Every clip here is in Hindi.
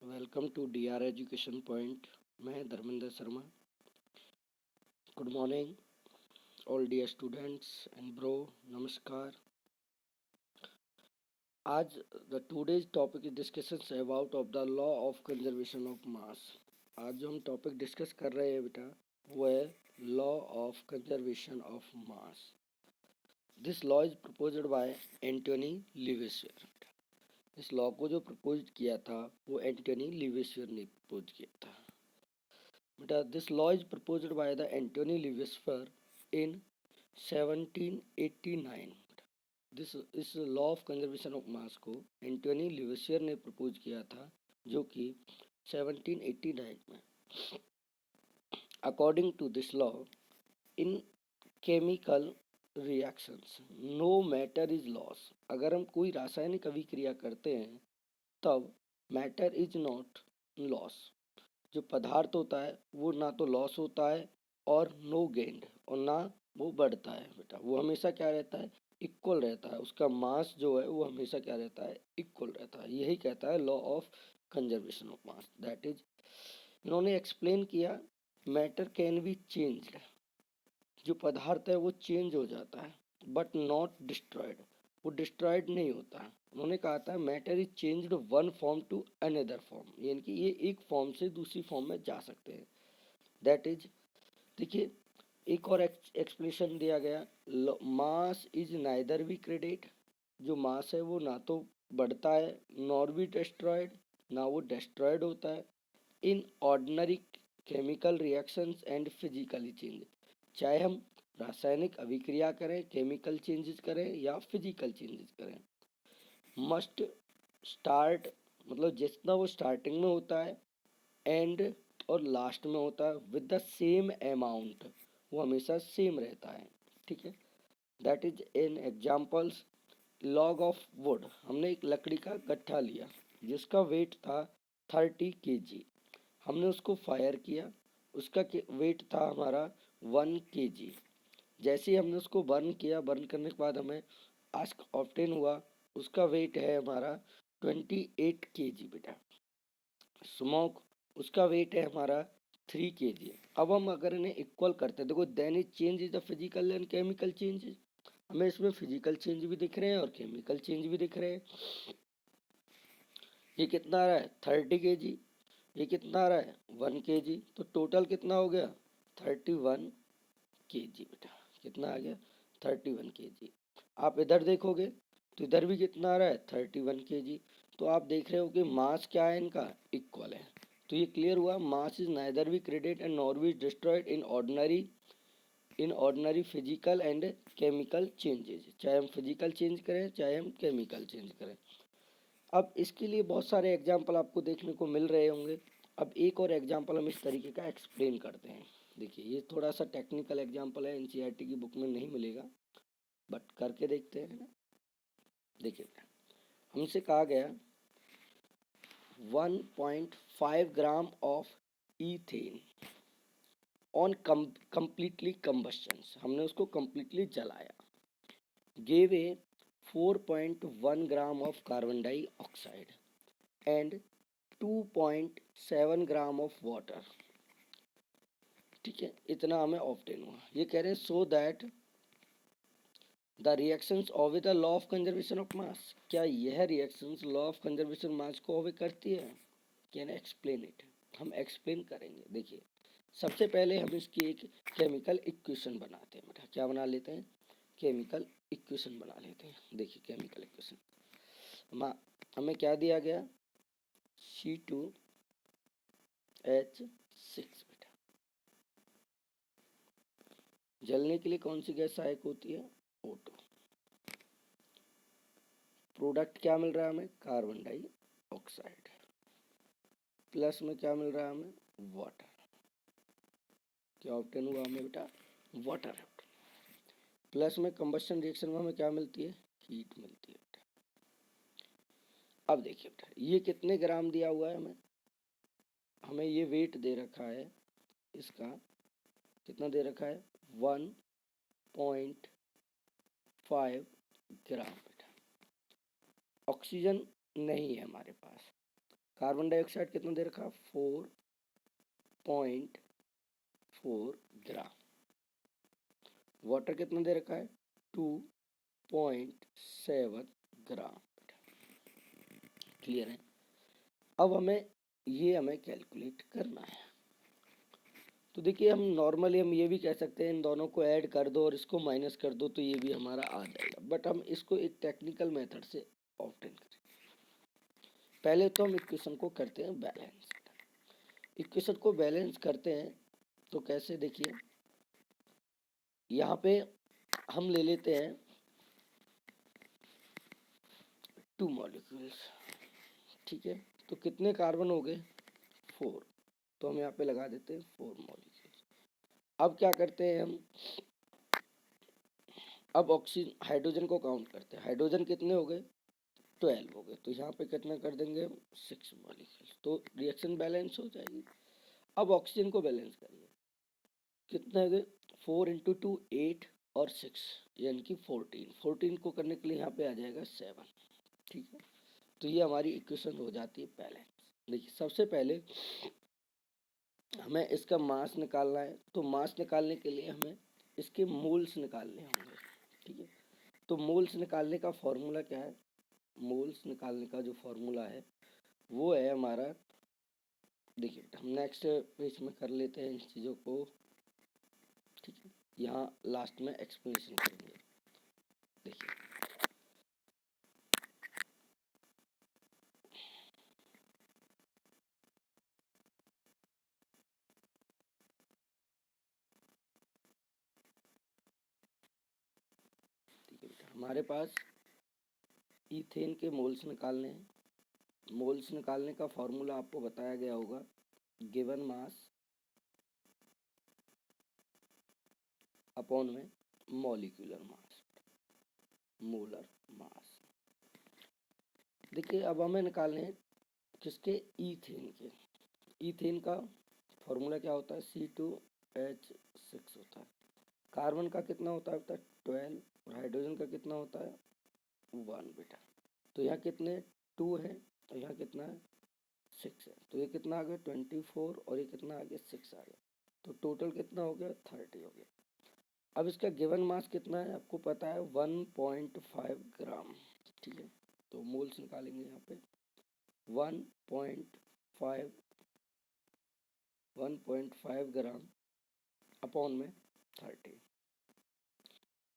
Welcome to DR education point. मैं Dharmendra Sharma. Good morning all dear students and bro, नमस्कार। आज the today's topic is discussion about of the law of conservation of mass. आज जो हम टॉपिक डिस्कस कर रहे हैं बेटा, वो है law of conservation of mass. This law is proposed by Antoine Lavoisier. इस लॉ को जो प्रपोज किया था वो एंटोनी लिवेसियर ने प्रपोज किया था। This law is proposed by the Antony Levesque in 1789। इस लॉ ऑफ कंजर्वेशन ऑफ मास को एंटोनी लिवेसियर ने प्रपोज किया था, जो कि 1789 में। According to this law, in chemical reactions no matter is loss. अगर हम कोई रासायनिक अभिक्रिया करते हैं तब मैटर इज नॉट लॉस। जो पदार्थ होता है वो ना तो लॉस होता है और नो गेंड, और ना वो बढ़ता है बेटा। वो हमेशा क्या रहता है, इक्वल रहता है। उसका मास जो है वो हमेशा क्या रहता है, इक्वल रहता है। यही कहता है law of conservation of mass. That is, इन्होंने एक्सप्लेन किया, मैटर कैन बी चेंज्ड। जो पदार्थ है वो चेंज हो जाता है बट नॉट डिस्ट्रॉयड। वो डिस्ट्रॉयड नहीं होता। उन्होंने कहा था matter is changed one form to another form, यानी कि ये एक फॉर्म से दूसरी फॉर्म में जा सकते हैं। दैट इज, देखिए एक और एक्सप्लेनेशन दिया गया, mass is neither be credit. जो मास है वो ना तो बढ़ता है नॉर भी डिस्ट्रॉयड, ना वो डिस्ट्रॉयड होता है in ordinary chemical reactions and physically change. चाहे हम रासायनिक अभिक्रिया करें, केमिकल चेंजेस करें या फिजिकल चेंजेस करें, मस्ट स्टार्ट, मतलब जितना वो स्टार्टिंग में होता है एंड और लास्ट में होता है विद द सेम अमाउंट, वो हमेशा सेम रहता है। ठीक है, that is an examples. Log of would, हमने एक लकड़ी का गट्ठा लिया जिसका वेट था 30 kg। हमने उसको फायर किया, उसका वेट था हमारा 1 kg। जैसे ही हमने उसको बर्न किया, बर्न करने के बाद हमें आस्क ऑब्टेन हुआ, उसका वेट है हमारा 28 kg बेटा। स्मोक, उसका वेट है हमारा 3 kg। अब हम अगर इन्हें इक्वल करते हैं, देखो then is change is the physical and chemical changes. हमें इसमें फिजिकल चेंज भी दिख रहे हैं और केमिकल चेंज भी दिख रहे हैं। ये कितना आ रहा है 30 kg, ये कितना आ रहा है 1 kg, तो टोटल कितना हो गया 31 kg बेटा। कितना आ गया 31 kg। आप इधर देखोगे तो इधर भी कितना आ रहा है 31 kg। तो आप देख रहे हो कि मास क्या है, इनका इक्वल है। तो ये क्लियर हुआ, mass is neither be credit and nor be destroyed in ordinary physical and chemical changes. चाहे हम फिजिकल चेंज करें चाहे हम केमिकल चेंज करें। अब इसके लिए बहुत सारे एग्जाम्पल आपको देखने को मिल रहे होंगे। अब एक और एग्जाम्पल हम इस तरीके का एक्सप्लेन करते हैं। देखिए ये थोड़ा सा टेक्निकल एग्जाम्पल है, एनसीईआरटी की बुक में नहीं मिलेगा, बट करके देखते हैं ना। देखिए हमसे कहा गया 1.5 gram of ethane on completely combustion. हमने उसको कंप्लीटली जलाया। Gave a 4.1 gram of carbon dioxide and 2.7 gram of water. ठीक है, इतना हमें ऑब्टेन हुआ। ये कह रहे हैं so that the reactions obey the law of conservation of mass. क्या यह reactions law of conservation mass को ऑवे करती है? Can explain it. हम एक्सप्लेन करेंगे। देखिए सबसे पहले हम इसकी एक केमिकल इक्वेशन बनाते हैं बेटा। क्या बना लेते हैं, केमिकल इक्वेशन बना लेते हैं। देखिए केमिकल इक्वेशन हमें क्या दिया गया, C2H6 बेटा। जलने के लिए कौन सी गैस सहायक होती है, O2। प्रोडक्ट क्या मिल रहा है हमें, कार्बन डाइऑक्साइड। प्लस में क्या मिल रहा है हमें, वाटर। क्या ऑब्टेन हुआ हमें बेटा, वाटर। प्लस में कंबस्शन रिएक्शन में हमें क्या मिलती है, हीट मिलती है बेटा। अब देखिए बेटा ये कितने ग्राम दिया हुआ है हमें, हमें ये वेट दे रखा है इसका, कितना दे रखा है 1.5 ग्राम बेटा। ऑक्सीजन नहीं है हमारे पास, कार्बन डाइऑक्साइड कितना दे रखा, 4.4 ग्राम। वाटर कितना दे रखा है, 2.7 ग्राम। क्लियर है। अब हमें कैलकुलेट करना है। तो देखिए हम नॉर्मली हम ये भी कह सकते हैं इन दोनों को ऐड कर दो और इसको माइनस कर दो तो ये भी हमारा आ जाएगा, बट हम इसको एक टेक्निकल मेथड से ऑब्टेन करें। पहले तो हम इक्वेशन को करते हैं बैलेंस। इक्वेशन को बैलेंस करते हैं तो कैसे, देखिए यहाँ पे हम ले लेते हैं 2 मॉलिक्यूल्स, ठीक है। तो कितने कार्बन हो गए, 4, तो हम यहाँ पे लगा देते हैं 4 मॉलिक्यूल्स। अब क्या करते हैं हम, अब ऑक्सीजन हाइड्रोजन को काउंट करते हैं। हाइड्रोजन कितने हो गए, 12 हो गए, तो यहाँ पे कितना कर देंगे हम, 6 मॉलिक्यूल्स, तो रिएक्शन बैलेंस हो जाएगी। अब ऑक्सीजन को बैलेंस करिए, कितने गए, 4 × 2 8 और 6 यानी कि 14 को करने के लिए यहाँ पे आ जाएगा 7, ठीक है। तो ये हमारी इक्वेशन हो जाती है बैलेंस। देखिए सबसे पहले हमें इसका मास निकालना है, तो मास निकालने के लिए हमें इसके मोल्स निकालने होंगे, ठीक है। तो मोल्स निकालने का फॉर्मूला क्या है, मोल्स निकालने का जो फॉर्मूला है वो है हमारा, देखिए हम नेक्स्ट पेज में कर लेते हैं इन चीज़ों को, ठीक है। यहाँ लास्ट में एक्सप्लेनेशन करेंगे। देखिए ठीक है बेटा, हमारे पास ईथेन के मोल्स निकालने हैं। मोल्स निकालने का फॉर्मूला आपको बताया गया होगा, गिवन मास अपॉन में मॉलिक्यूलर मास, मोलर मास। देखिए अब हमें निकालने हैं किसके, ईथेन के। ईथेन का फॉर्मूला क्या होता है, C2H6 होता है। कार्बन का कितना होता है बेटा, 12, और हाइड्रोजन का कितना होता है, 1 बेटा। तो यहाँ कितने 2 है, तो यहाँ कितना है 6 है, तो ये कितना आ गया 24, और ये कितना आ गया 6 आ गया, तो टोटल कितना हो गया 30 हो गया। अब इसका गिवन मास कितना है आपको पता है, 1.5 ग्राम, ठीक है। तो मोल्स निकालेंगे यहाँ पे 1.5 ग्राम अपॉन में 30।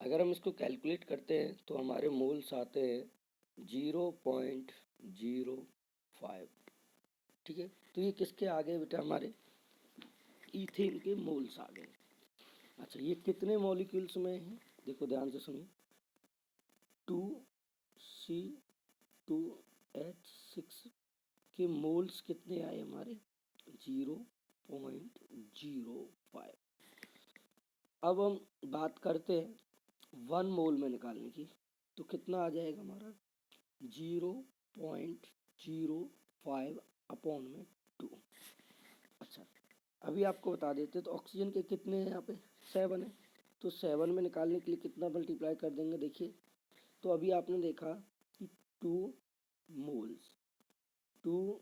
अगर हम इसको कैलकुलेट करते हैं तो हमारे मोल्स आते हैं 0.05, ठीक है। तो ये किसके आ गए बेटा, हमारे ईथेन के मोल्स आ गए। अच्छा ये कितने मॉलिक्यूल्स में है, देखो ध्यान से सुनिए, 2C2H6 के मोल्स कितने आए हमारे, 0.05। अब हम बात करते हैं 1 मोल में निकालने की, तो कितना आ जाएगा हमारा 0.05 अपॉन में 2। अच्छा अभी आपको बता देते तो ऑक्सीजन के कितने हैं यहाँ पे, 7 है, तो 7 में निकालने के लिए कितना मल्टीप्लाई कर देंगे, देखिए तो अभी आपने देखा कि 2 मोल्स, 2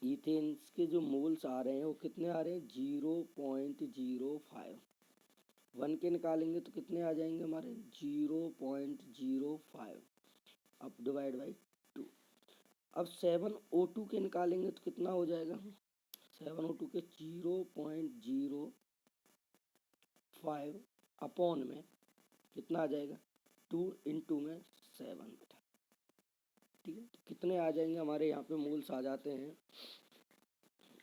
ईथेन्स के जो मोल्स आ रहे हैं वो कितने आ रहे हैं 0.05, 1 के निकालेंगे तो कितने आ जाएंगे हमारे 0.05, अब डिवाइड बाई 2। अब 7O2 के निकालेंगे तो कितना हो जाएगा, 7O2 के 0.05 अपॉन में कितना आ जाएगा 2 × में 7 बेटा, ठीक है। तो कितने आ जाएंगे हमारे यहाँ पे मोल्स आ जाते हैं,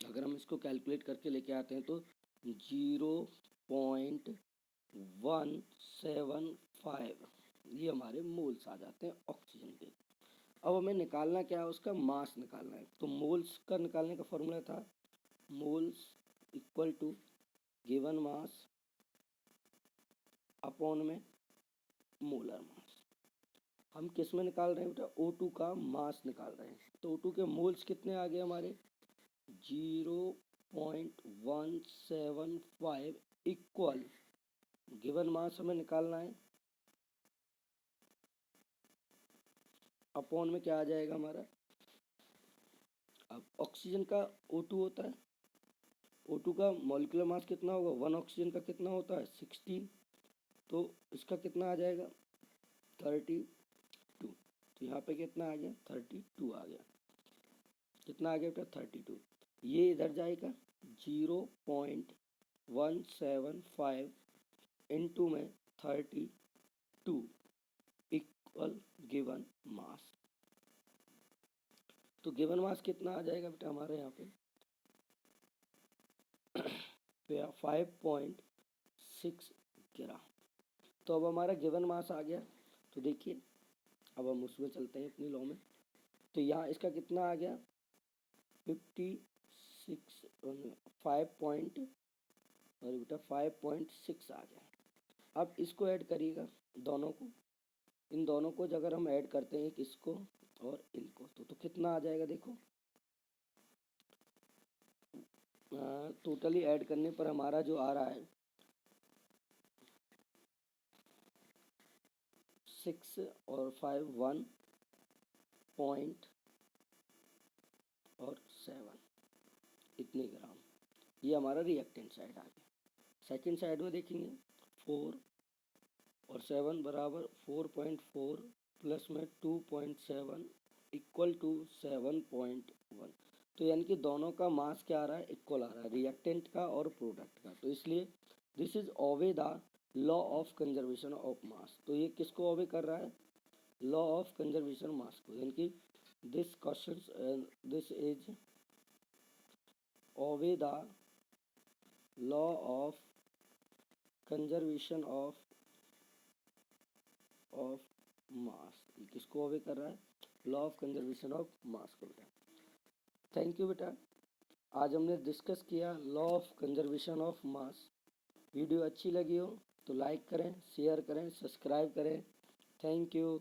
अगर हम इसको कैलकुलेट करके लेके आते हैं तो 0.175 ये हमारे मोल्स आ जाते हैं ऑक्सीजन के। अब हमें निकालना क्या है, उसका मास निकालना है। तो मोल्स का निकालने का फॉर्मूला था moles equal to given mass upon में मोलर मास। हम किस में निकाल रहे हैं बेटा, O2 का मास निकाल रहे हैं। तो O2 के मोल्स कितने आ गए हमारे 0.175 इक्वल गिवन मास हमें निकालना है अपॉन में क्या आ जाएगा हमारा ऑक्सीजन का O2 होता है, O2 का मॉलिक्यूलर मास कितना होगा, 1 ऑक्सीजन का कितना होता है 16, तो इसका कितना आ जाएगा 32। तो यहाँ पे कितना आ गया 32 आ गया, कितना आ गया बेटा 32। ये इधर जाएगा 0.175 इंटू में 32 इक्वल गिवन मास। तो गिवन मास कितना आ जाएगा बेटा हमारे यहाँ पे 5.6 ग्राम। तो अब हमारा गिवन मास आ गया। तो देखिए अब हम उसमें चलते हैं अपनी लॉ में। तो यहाँ इसका कितना आ गया 56 5.6 आ गया। अब इसको ऐड करिएगा दोनों को, इन दोनों को अगर हम ऐड करते हैं किसको और इनको, तो कितना आ जाएगा देखो, टोटली ऐड करने पर हमारा जो आ रहा है 6 और 5 1 पॉइंट और 7 इतने ग्राम। ये हमारा रिएक्टेंट साइड आ गया। सेकंड साइड में देखेंगे 4 और 7 बराबर 4.4 प्लस में 2.7 इक्वल टू 7.1। तो यानी कि दोनों का मास क्या आ रहा है, इक्वल आ रहा है, रिएक्टेंट का और प्रोडक्ट का। तो इसलिए this is obey the law of conservation of मास। तो ये किसको ओबे कर रहा है, लॉ ऑफ कंजर्वेशन मास को, यानी कि this question this is obey the law of conservation of मास। ये किसको ओबे कर रहा है, लॉ ऑफ कंजर्वेशन ऑफ मास को बेटा। थैंक यू बेटा, आज हमने डिस्कस किया law of conservation of mass. Video अच्छी लगी हो तो लाइक करें, शेयर करें, सब्सक्राइब करें। Thank you.